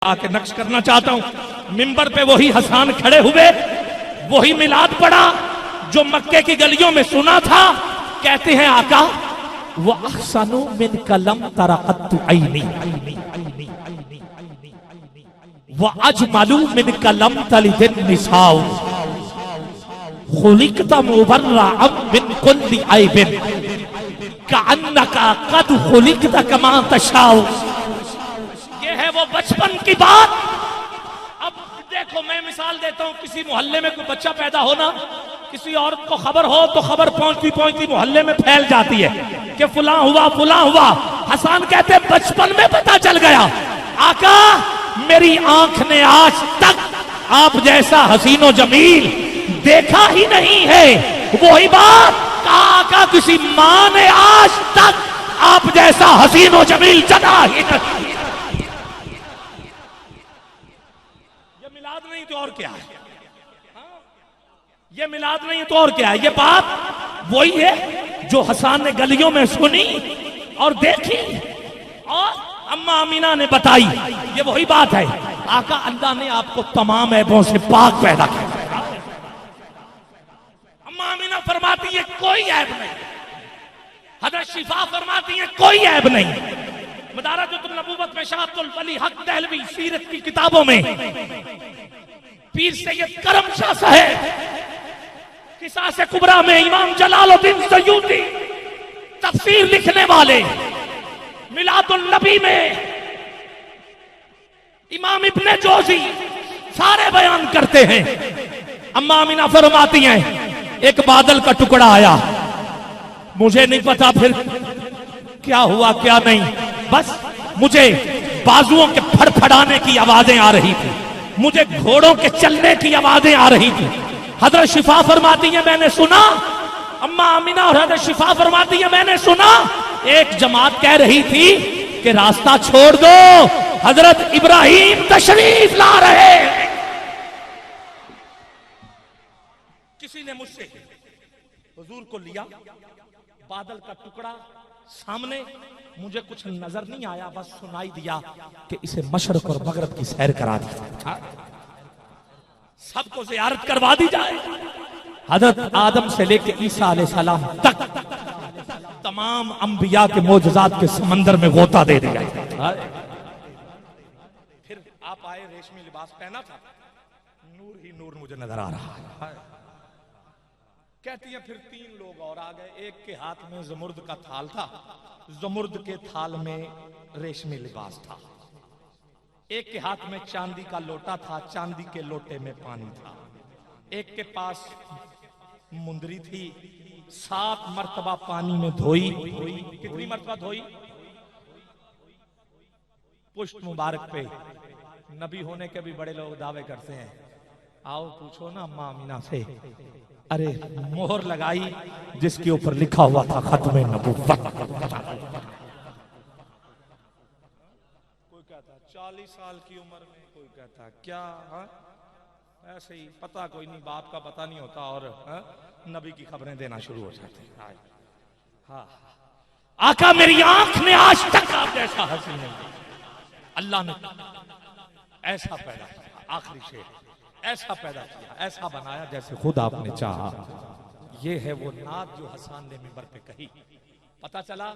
آکے نقش کرنا چاہتا ہوں۔ منبر پہ وہی حسان کھڑے ہوئے، وہی میلاد پڑھا جو مکے کی گلیوں میں سنا تھا۔ کہتے ہیں آقا وَأَحْسَنُ مِنْكَ لَمْ تَرَ قَطُّ عَيْنِي وَأَجْمَلُ مِنْكَ لَمْ تَلِدِ النِّسَاءُ خُلِقْتَ مُبَرَّأً مِنْ كُلِّ عَيْبٍ كَأَنَّكَ قَدْ خُلِقْتَ كَمَا تَشَاءُ۔ یہ ہے وہ بچپن کی بات۔ اب دیکھو میں مثال دیتا ہوں، کسی محلے میں کوئی بچہ پیدا ہونا، کسی عورت کو خبر ہو تو خبر پہنچتی محلے میں پھیل جاتی ہے کہ فلاں ہوا فلاں ہوا۔ حسان کہتے بچپن میں پتہ چل گیا، آقا میری آنکھ نے آج تک آپ جیسا حسین و جمیل دیکھا ہی نہیں ہے۔ وہی بات کہا آقا کسی ماں نے آج تک آپ جیسا حسین و جمیل جنا ہی نہیں۔ یہ میلاد نہیں تو اور کیا ہے؟ یہ میلاد نہیں تو اور کیا ہے؟ یہ بات وہی ہے جو حسان نے گلیوں میں سنی اور دیکھی اور اماں آمینہ نے بتائی۔ یہ وہی بات ہے۔ آقا اللہ نے آپ کو تمام عیبوں سے پاک پیدا کیا۔ اماں آمینہ فرماتی ہے کوئی عیب نہیں، حضرت شفا فرماتی ہے کوئی عیب نہیں۔ مدارجۃ النبوت میں شاہ عبد الولی حق دہلوی سیرت کی کتابوں میں پیر سید کرم شاہ صاحب قصاص کبریٰ میں امام جلال الدین سیوطی تفسیر لکھنے والے، میلاد النبی میں امام ابن جوزی سارے بیان کرتے ہیں۔ اماں آمینہ فرماتی ہیں ایک بادل کا ٹکڑا آیا، مجھے نہیں پتا پھر کیا ہوا کیا نہیں، بس مجھے بازوؤں کے پھڑ پھڑانے کی آوازیں آ رہی تھی، مجھے گھوڑوں کے چلنے کی آوازیں آ رہی تھی۔ حضرت شفا فرماتی ہیں میں نے سنا، اماں آمینہ اور حضرت شفا فرماتی ہیں میں نے سنا ایک جماعت کہہ رہی تھی کہ راستہ چھوڑ دو، حضرت ابراہیم تشریف لا رہے ہیں۔ کسی نے مجھ سے حضور کو لیا، بادل کا ٹکڑا سامنے، مجھے کچھ نظر نہیں آیا، بس سنائی دیا کہ اسے مشرق اور مغرب کی سیر کرا دی، سب کو زیارت کروا دی جائے۔ حضرت آدم سے لے کے عیسیٰ علیہ السلام تک تمام انبیاء کے معجزات کے سمندر میں غوطہ دے دیا۔ پھر آپ آئے، ریشمی لباس پہنا تھا، نور ہی نور مجھے نظر آ رہا ہے۔ کہتی ہیں پھر تین لوگ اور آ گئے، ایک کے ہاتھ میں زمرد کا تھال تھا، زمرد کے تھال میں ریشمی لباس تھا، ایک کے ہاتھ میں چاندی کا لوٹا تھا، چاندی کے لوٹے میں پانی تھا، ایک کے پاس مندری تھی، 7 مرتبہ پانی میں دھوئی۔ کتنی مرتبہ دھوئی؟ پشت مبارک پہ نبی ہونے کے بھی بڑے لوگ دعوے کرتے ہیں، آؤ پوچھو نا اماں آمینہ سے، ارے مہر لگائی جس کے اوپر لکھا ہوا تھا ختم نبوت۔ کوئی کہتا 40 سال کی عمر میں، کوئی کہتا کیا، ایسے ہی پتہ کوئی نہیں، باپ کا پتہ نہیں ہوتا اور نبی کی خبریں دینا شروع ہو جاتے ہیں۔ ہاں آقا میری آنکھ نے آج تک آپ جیسا حسین نہیں، اللہ نے ایسا پیدا کیا، آخری شعر ایسا پیدا کیا، ایسا بنایا جیسے خود آپ نے چاہا۔ یہ ہے وہ نعت جو حسان نے منبر پہ کہی۔ پتہ چلا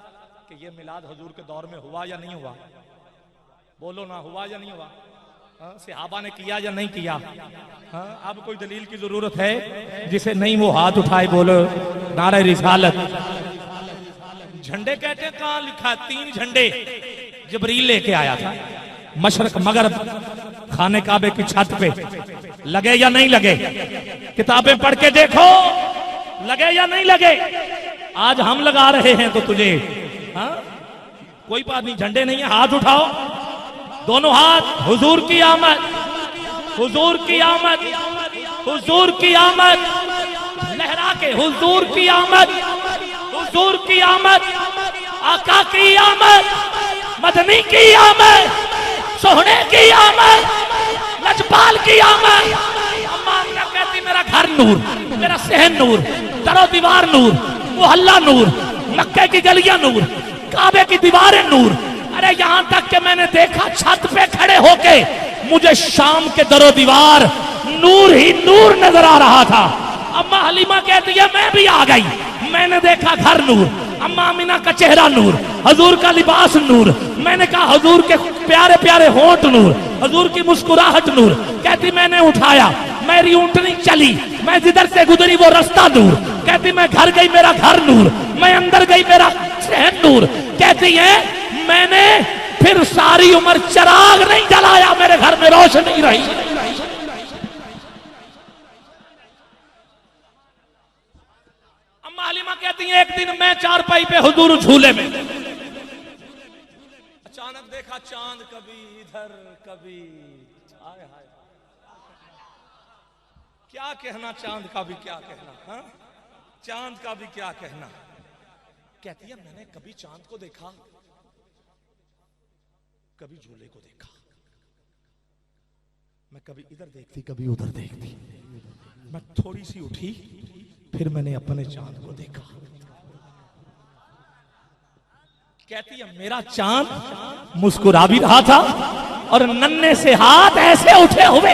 کہ یہ میلاد حضور کے دور میں ہوا یا نہیں ہوا؟ بولو نا، ہوا یا نہیں ہوا؟ صحابہ نے کیا یا نہیں کیا؟ اب کوئی دلیل کی ضرورت ہے؟ جسے نہیں وہ ہاتھ اٹھائے بولو نعرہ رسالت۔ جھنڈے کہتے ہیں کہاں لکھا ہے؟ 3 جھنڈے جبریل لے کے آیا تھا، مشرق مغرب خانے کعبے کی چھت پہ، لگے یا نہیں لگے؟ کتابیں پڑھ کے دیکھو لگے یا نہیں لگے۔ آج ہم لگا رہے ہیں تو تجھے کوئی بات نہیں، جھنڈے نہیں ہیں، ہاتھ اٹھاؤ دونوں ہاتھ، حضور کی آمد، حضور کی آمد، حضور کی آمد، لہرا کے حضور کی آمد، حضور کی آمد، آقا کی آمد، مدنی کی آمد، سوہنے کی آمد، لجپال کی آمد۔ اماں آمینہ کہتی میرا گھر نور، میرا صحن نور، در و دیوار نور، محلہ نور، مکے کی گلیاں نور، کعبے کی دیواریں نور، ارے یہاں تک کہ میں نے دیکھا چھت پہ کھڑے ہو کے مجھے شام کے در و دیوار نور ہی نور نظر آ رہا تھا. اما حلیمہ کہتی ہے میں بھی آ گئی, میں نے دیکھا گھر نور, اما آمینہ کا چہرہ نور, حضور کا لباس نور, میں نے کہا حضور کے پیارے پیارے ہونٹ نور, حضور کی مسکراہٹ نور. کہتی میں نے اٹھایا, میری اونٹنی چلی, میں جدھر سے گزری وہ رستہ نور. کہتی میں گھر گئی میرا گھر نور, میں اندر گئی میرا صحن نور. کہتی ہے میں نے پھر ساری عمر چراغ نہیں جلایا, میرے گھر میں روشنی رہی. اما حلیمہ کہتی ہیں ایک دن میں چارپائی پہ حضور جھولے میں, اچانک دیکھا چاند کبھی ادھر کبھی, ہائے ہائے کیا کہنا چاند کا بھی کیا کہنا, ہاں چاند کا بھی کیا کہنا. کہتی ہے میں نے کبھی چاند کو دیکھا, کبھی جھولے کو دیکھا, میں کبھی ادھر دیکھتی کبھی ادھر دیکھتی. میں تھوڑی سی اٹھی, پھر میں نے اپنے چاند کو دیکھا. کہتی ہے میرا چاند مسکرا بھی رہا تھا اور ننھے سے ہاتھ ایسے اٹھے ہوئے.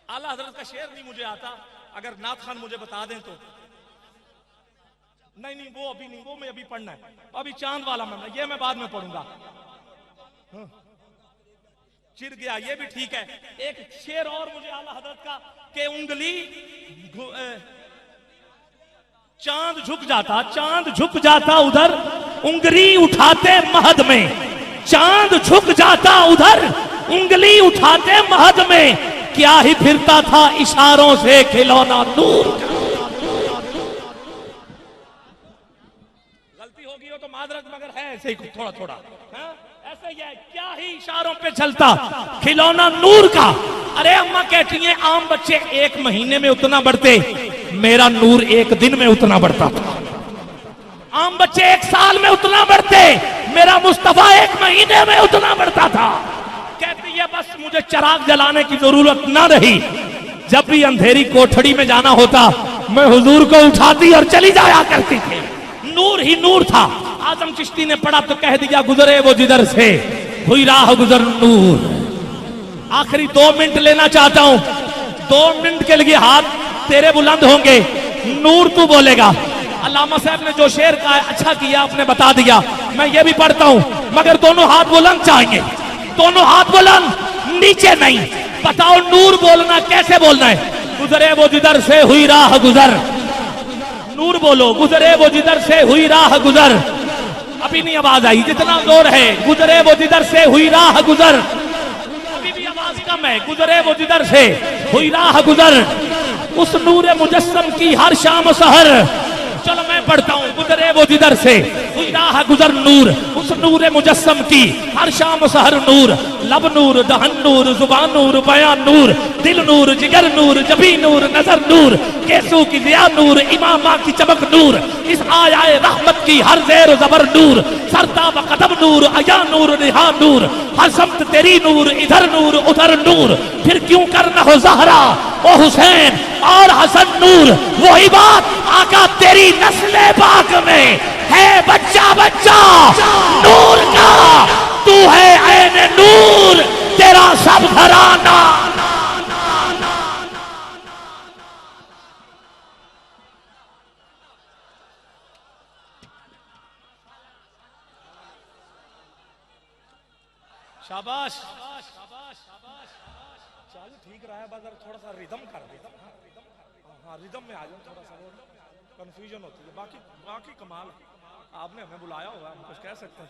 اعلیٰ حضرت کا شعر نہیں مجھے آتا, اگر نعت خان مجھے بتا دیں تو. نہیں وہ ابھی نہیں, وہ میں ابھی پڑھنا ہے, ابھی چاند والا میں یہ میں بعد میں پڑھوں گا. چر گیا یہ بھی ٹھیک ہے. ایک شعر اور مجھے اعلیٰ حضرت کا کہ انگلی چاند جھک جاتا, چاند جھک جاتا ادھر انگلی اٹھاتے مہد میں, چاند جھک جاتا ادھر انگلی اٹھاتے مہد میں, کیا ہی پھرتا تھا اشاروں سے کھلونا نور. غلطی ہوگی ہو تو معذرت, مگر ہے ایسے ہی تھوڑا تھوڑا, ایسے ہی ہے, کیا ہی اشاروں پہ چلتا کھلونا نور کا. ارے اماں کہتی ہیں عام بچے ایک مہینے میں اتنا بڑھتے, میرا نور ایک دن میں اتنا بڑھتا تھا. عام بچے ایک سال میں اتنا بڑھتے, میرا مصطفیٰ ایک مہینے میں اتنا بڑھتا تھا. کہتی ہے بس مجھے چراغ جلانے کی ضرورت نہ رہی, جب بھی اندھیری کوٹھڑی میں جانا ہوتا میں حضور کو اٹھاتی اور چلی جایا کرتی تھی. نور ہی نور تھا. اعظم چشتی نے پڑھا تو کہہ دیا گزرے وہ جدھر سے ہوئی راہ گزر نور. آخری 2 منٹ لینا چاہتا ہوں, 2 منٹ کے لیے ہاتھ تیرے بلند ہوں گے, نور تو بولے گا. علامہ صاحب نے جو شعر کہا اچھا کیا آپ نے بتا دیا, میں یہ بھی پڑھتا ہوں مگر دونوں ہاتھ بلند چاہیے, دونوں ہاتھ بلند نیچے نہیں. بتاؤ نور بولنا کیسے بولنا ہے. گزرے وہ جدھر سے ہوئی راہ گزر, نور بولو. گزرے وہ جدھر سے ہوئی راہ گزر, ابھی نہیں آواز آئی, جتنا زور ہے. گزرے وہ جدھر سے ہوئی راہ گزر, ابھی بھی آواز کم ہے. گزرے وہ جدھر سے ہوئی راہ گزر, اس نور مجسم کی ہر شام و سحر. چلو میں پڑھتا ہوں. گزرے وہ جدھر سے ہوئی راہ گزر نور, اس نور مجسم کی ہر شام و سحر نور. لب نور, دہن نور, زبان نور, بیان نور, دل نور, جگر نور, جبین نور, نظر نور, کیسو کی ضیا نور, امامہ کی چمک نور, اس آیائے رحمت کی ہر زیر و زبر نور. سرتاب قدم نور, عیا نور, نہا نور, ہر سمت تیری نور, ادھر نور ادھر نور. پھر کیوں کرنا ہو زہرا او حسین اور حسن نور. وہی بات آقا تیری نسل پاک میں ہے بچہ بچہ نور کا, تو ہے عین نور تیرا سب گھرانہ. شاباش چل ٹھیک رہا ہے, بس تھوڑا سا ریدم کر دے. ہاں ریدم میں آ جاؤ, تھوڑا سا کنفیوژن ہوتی ہے. باقی کمال آپ نے ہمیں بلایا ہوا, ہم کچھ کہہ سکتے ہیں.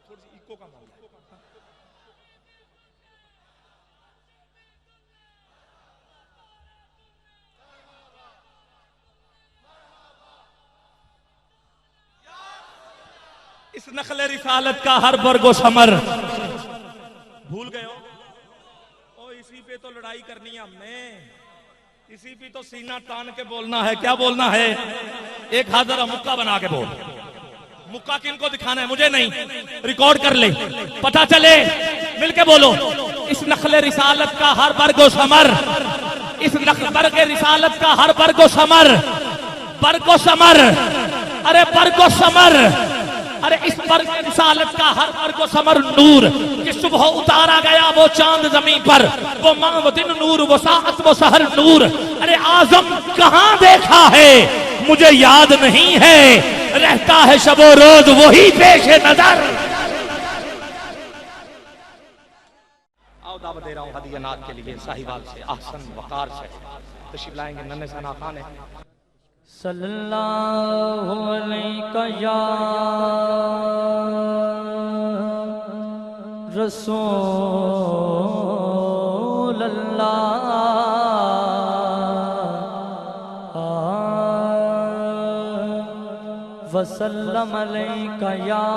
تھوڑی سی ایکو کا معاملہ. اس نخل رسالت کا ہر برگ و ثمر بھول گئے ہو, اسی پہ تو لڑائی کرنی ہے ہم نے, اسی پہ تو سینہ تان کے بولنا ہے. کیا بولنا ہے؟ ایک حاضر مکہ بنا کے بول. مکہ کن کو دکھانا ہے مجھے نہیں, ریکارڈ کر لے, پتا چلے, مل کے بولو. اس نخل رسالت کا ہر برگ و ثمر, اس برگ رسالت کا ہر برگ و ثمر برگو سمر، ارے برگو سمر، ارے اس برگ رسالت کا ہر برگو سمر نور، کہ صبح اتارا گیا وہ چاند زمین پر، وہ ماں وہ دن نور، وہ ساعت وہ سحر نور، ارے اعظم کہاں دیکھا ہے مجھے یاد نہیں ہے، رہتا ہے شب و روز وہی پیش نظر۔ آؤ دعوت دے رہا ہوں ہدیہ نات کے لیے ساہیوال سے، احسن وقار سے تشریف لائیں گے ننھے ثنا خان۔ صلی اللہ علیہ یا رسول اللہ، وسلم علیہ یا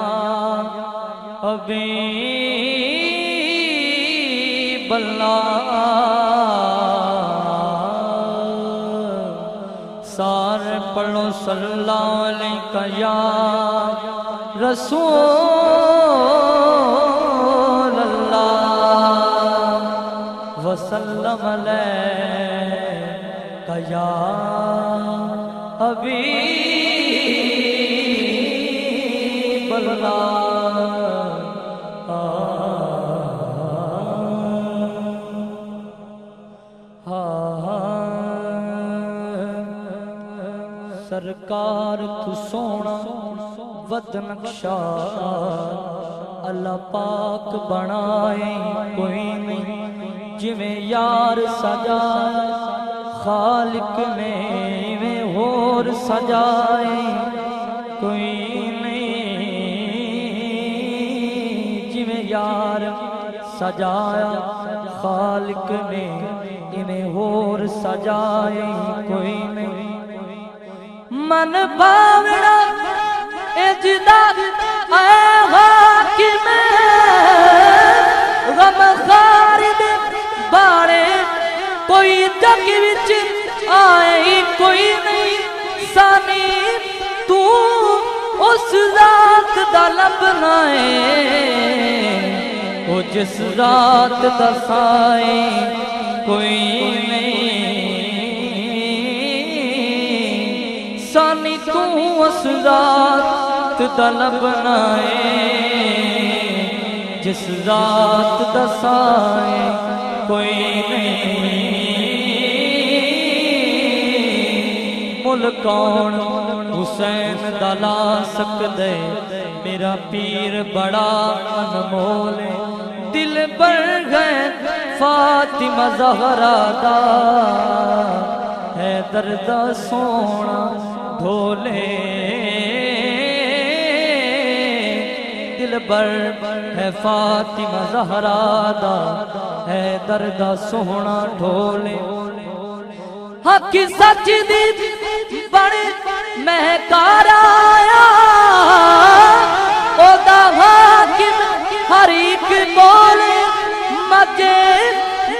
حبیب اللہ، سارے پڑھو صلی اللہ علیہ یا رسول اللہ، وسلم علیہ یا حبیب اللہ۔ سرکار تو سونا ود نقشہ اللہ پاک بنائے کوئی نہیں، جویں یار سجائے خالق نے میں اور سجائے کوئی نہیں، جویں یار سجایا خالق نے میں اور سجائے کوئی نہیں۔ من باوڑا اجداد اے حاکم غم خارد بارے، کوئی جگ وچ آئے کوئی نہیں، سانی تو اس ذات دا لبنا ہے، وہ جس ذات دا سائے کوئی نہیں، سانی تو اس ذات دا لبنا ہے، جس ذات دا سائے کوئی نہیں۔ مل کون حسین دا لا سکدے، میرا پیر بڑا انمول، دل بر گئے فاطمہ زہرا دا، ہے درد سونا ڈھولے، دل بر ہے فاطمہ زہرا دا، ہے درد سونا ڈھولے، حق سچ دی بڑے مہکار آیا، او دا حاکم ہر ایک بولے، مجھے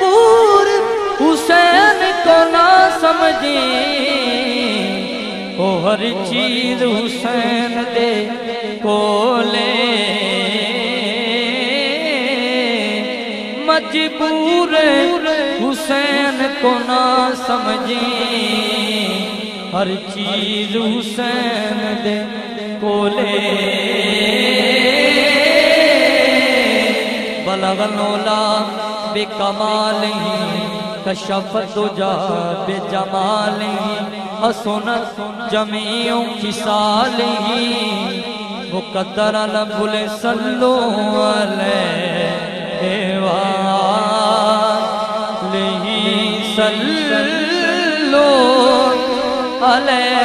پور حسین کو نہ سمجھی، وہ ہر چیز حسین دے کولے، مجبور حسین کو نہ سمجھی، ہر چیز حسین دے کولے، بلغ العلا بکمالہ، کشف الدجا بجمالہ، حسنت جمیع خصالہ، مقدر لبل صلو علیہ وآلہ، صلو علیہ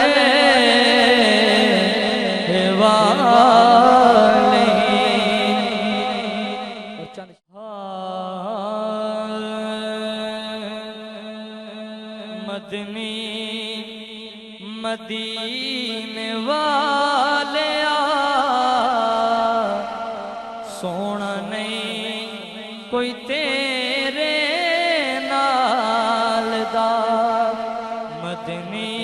وآلہ۔ مدنی مدینے والیا، سونا نہیں کوئی تیرے نال دا، مدنی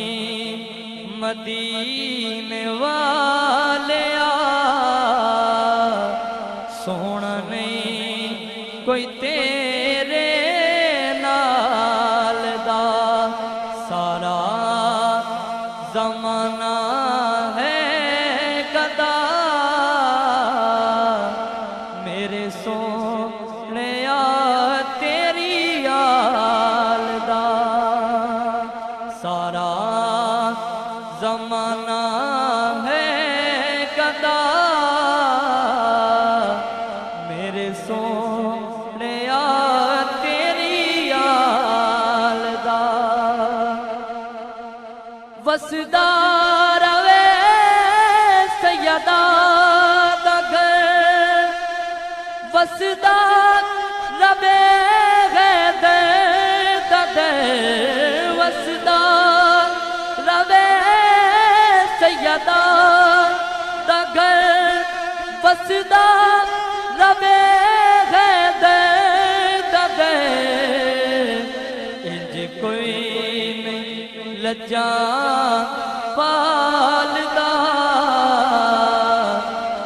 مدینے والیا، سونا نہیں کوئی تیرے نال دا، سارا زمان دا میرے سونیا تیری آل دا وسدا روے سیدہ دا گھر وسدا روے وسدا روے سیدہ دا گھر وسدا روے دا گھر انج کوئی نہیں لجا پالدا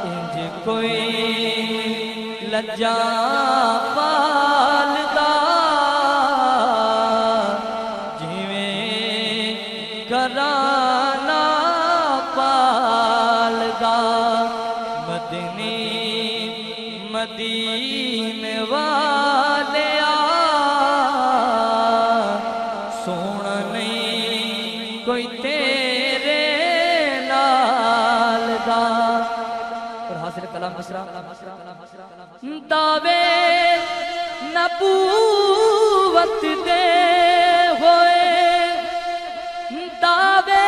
انج کوئی لجا پالدا گھرانہ پالدا مدنی مدینے والیا سونا نہیں کوئی تیرے نال دا اور حاصل کلام مصرع دعوے نبوت دے ہوئے دعوے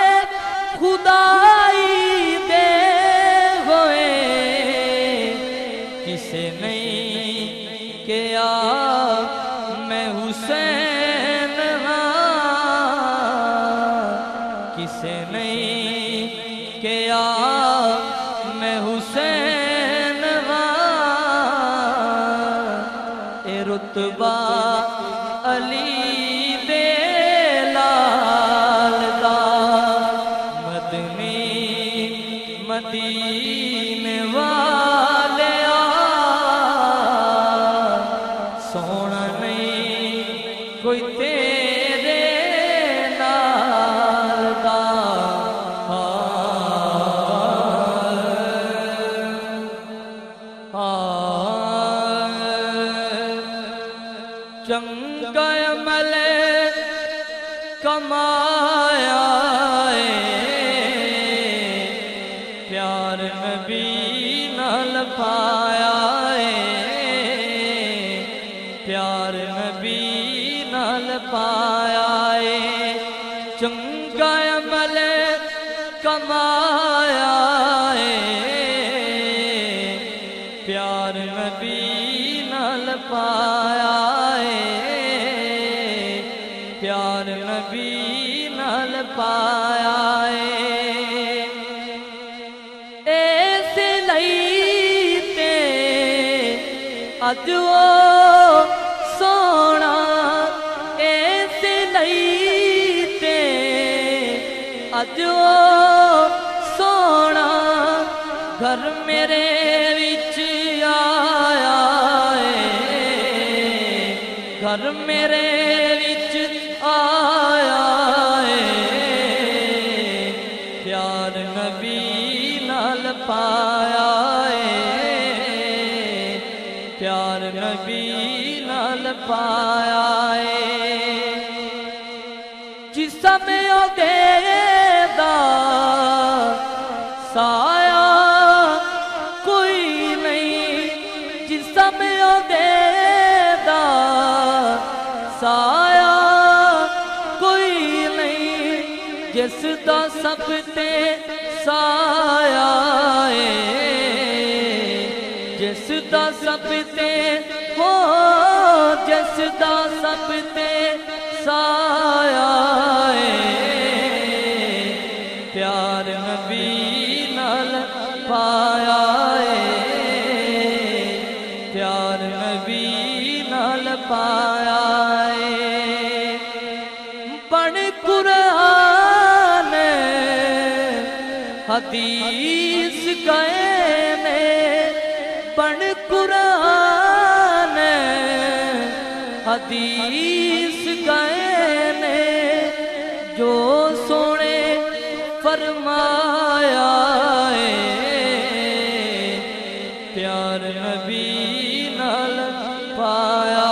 خدائی دے ہوئے کسے نہیں کیا میں حسین ہاں کسے نہیں کیا میں حسین ہاں اے رتبہ علی مدینے والیا سونا نہیں کوئی تیرے نال دا چنگا عمل کمایا پیار نبی نال پایا پیار نبی نال پایا چنگا عمل کمایا پیار نبی نال پایا پیار نبی نال پایا اج او سونا اس لئی تے اج او سونا گھر میرے وچ آیا گھر میرے وچ آیا پیار نبی نال پایا پیار نبی نال پایا جسم دے دا سایہ کوئی نہیں جسم دے دا سایہ کوئی نہیں جس دا سب تے سایہ جس دا سب تے ہو جس دا سب تے سایہ پیار نبی نال پایا پیار نبی نال پایا بن قرآن حدیث گئے نے بن قرآن حدیث گئے نے جو سونے فرمایا پیار نبی نال پایا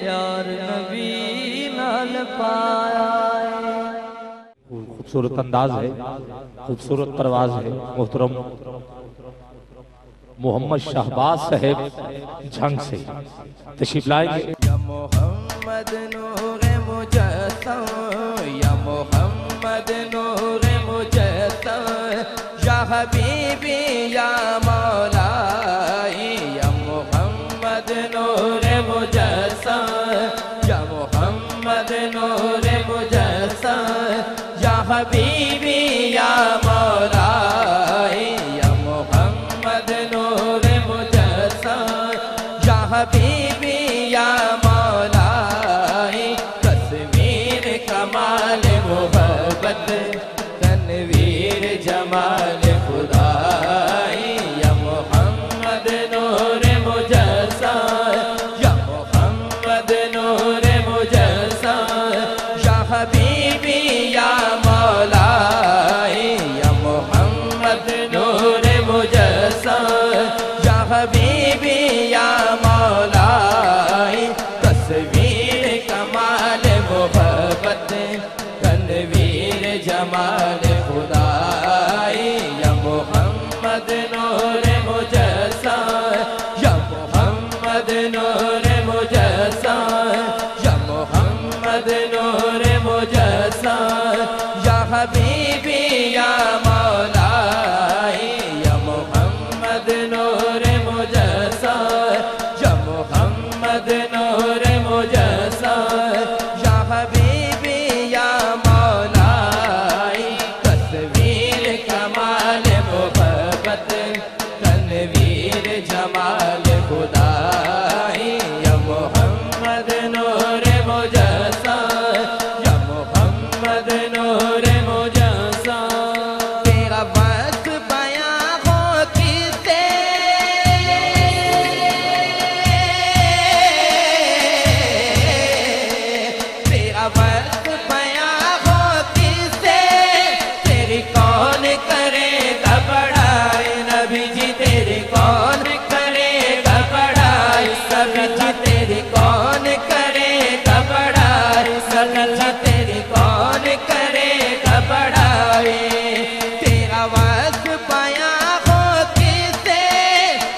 پیار نبی نال پایا خوبصورت انداز ہے، خوبصورت پرواز ہے. محترم محمد شہباز صاحب جھنگ سے تشریف لائیں گے. یا محمد نور مجسم، یا محمد نور مجسم، یا حبیبی یا مولائی. یا محمد نور مجسم، یا محمد نور مجسم، یا حبیبی یا مولائی. یا محمد نور مجسم، یا حبیبی یا مولائی. تصویر کمال محبت، تنویر جمال خدائی. یا محمد نور مجسم، یا محمد نور مجسم، یا حبیبی یا مولائی. یا محمد نور مجسم، یا حبیبی یا مولائی. تصویر کمال محبت، تنویر جمال خدائی. یا محمد نور مجسم، یا محمد نور مجسم، یا محمد نور مجسم، یا حبیبی یا مولائی. یا محمد نور مجسم، یا محمد نور مجسم، یا حبیبی یا مولائی. تصویر کمال محبت، تنویر جمال خدائی. یا محمد نور مجسم، یا محمد نور مجسم. تیرا وصف بیاں ہو کس سے، تیرا وصف بیاں ہو کس سے، تیری کون کرے گا بڑائی. نبی جی تیری کون کرے گا بڑائی. نبی جی تیری کون کرے گا بڑائی. نبی جی تیری کون کرے گا بڑائی. تیرا وصف بیاں ہو کس سے،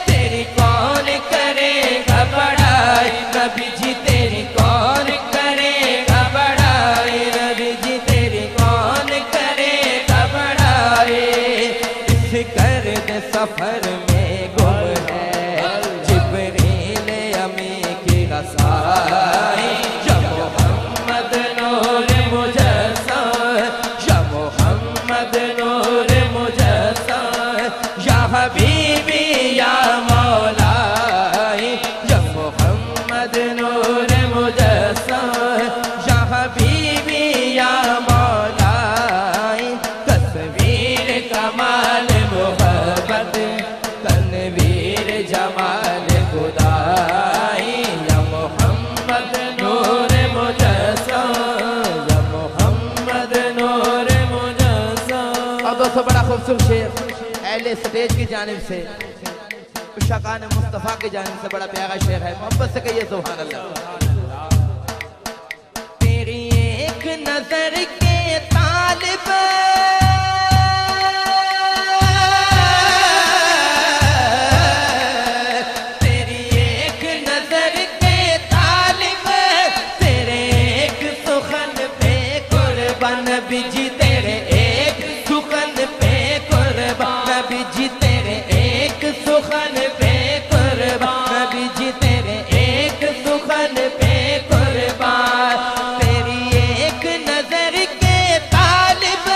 تیری کون کرے گا بڑائی. نبی جی تیری کون کرے گا بڑائی. نبی جی تیری کون کرے گا بڑائی. اس گرد سفر میں گم ہے جبریل امی کی رسائی. یا محمد نور مجسم، یا محمد نور مجسم، یا حبیبی یا مولائی. یا محمد نور مجسم، یا حبیبی یا مولائی. تصویر کمال محبت، تنویر جمال خدائی. یا محمد نور مجسم، یا محمد نور مجسم. اور دوستو بڑا خوبصورت شعر اہل سٹیج کی جانب سے، عشاقان مصطفیٰ کی جانب سے بڑا پیارا شعر ہے. محبت سے کہیے سبحان اللہ. تیری ایک نظر کے طالب، تیری ایک نظر کے طالب، تیرے ایک سخن پہ قربان. نبی جی تیرے ایک سخن پہ قربان. نبی جی تیرے ایک سخن پہ قربان. نبی جی تیرے ایک سخن پہ قربان. تیری ایک نظر کے طالب،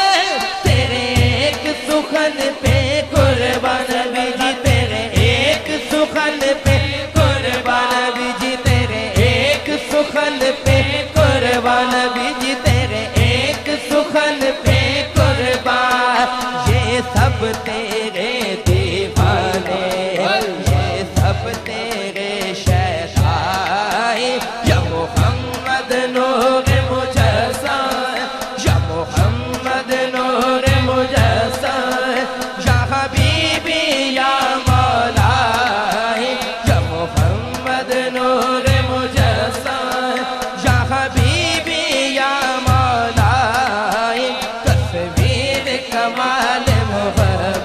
تیرے ایک سخن پہ قربان. نبی جی تیرے ایک سخن پہ قربان. نبی جی تیرے ایک سخن پہ قربان. نبی جی تیرے ایک سخن پہ قربان. یہ سب تیرے دیوانے، یہ سب تیرے شیخائی. یا محمد نور مجسم، یا محمد نور مجسم، یا حبیبی یا مولائی. یا محمد نور مجسم، یا حبیبی یا مولائی. تصویر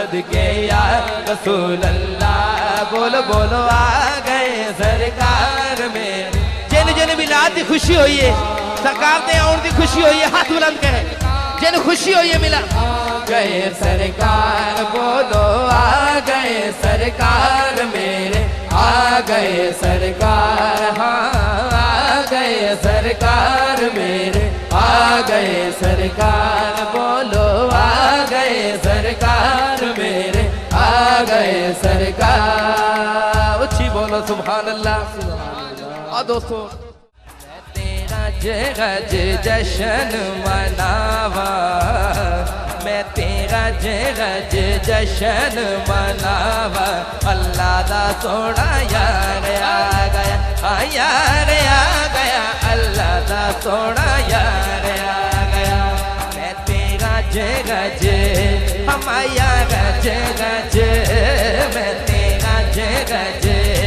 صدقے یا رسول اللہ بولو بولو آ گئے سرکار میں جن جن ملاد دی خوشی ہوئی ہے سرکار دے آن دی خوشی ہوئی ہے ہاتھ بلند کریں جن خوشی ہوئی ہے ملا گئے سرکار بولو آ گئے سرکار میرے آ گئے سرکار ہاں آ گئے سرکار میرے آ گئے سرکار بولو آ گئے سرکار میرے آ گئے سرکار اچھی بولو سبحان اللہ اور دوستو تیرا جگج جشن مناوا میں تیرا جگج جشن مناوا اللہ دا سونا یار آ گیا یار آ گیا اللہ دا سونا یار آ گیا میں تیرا جگج ہمارا جگج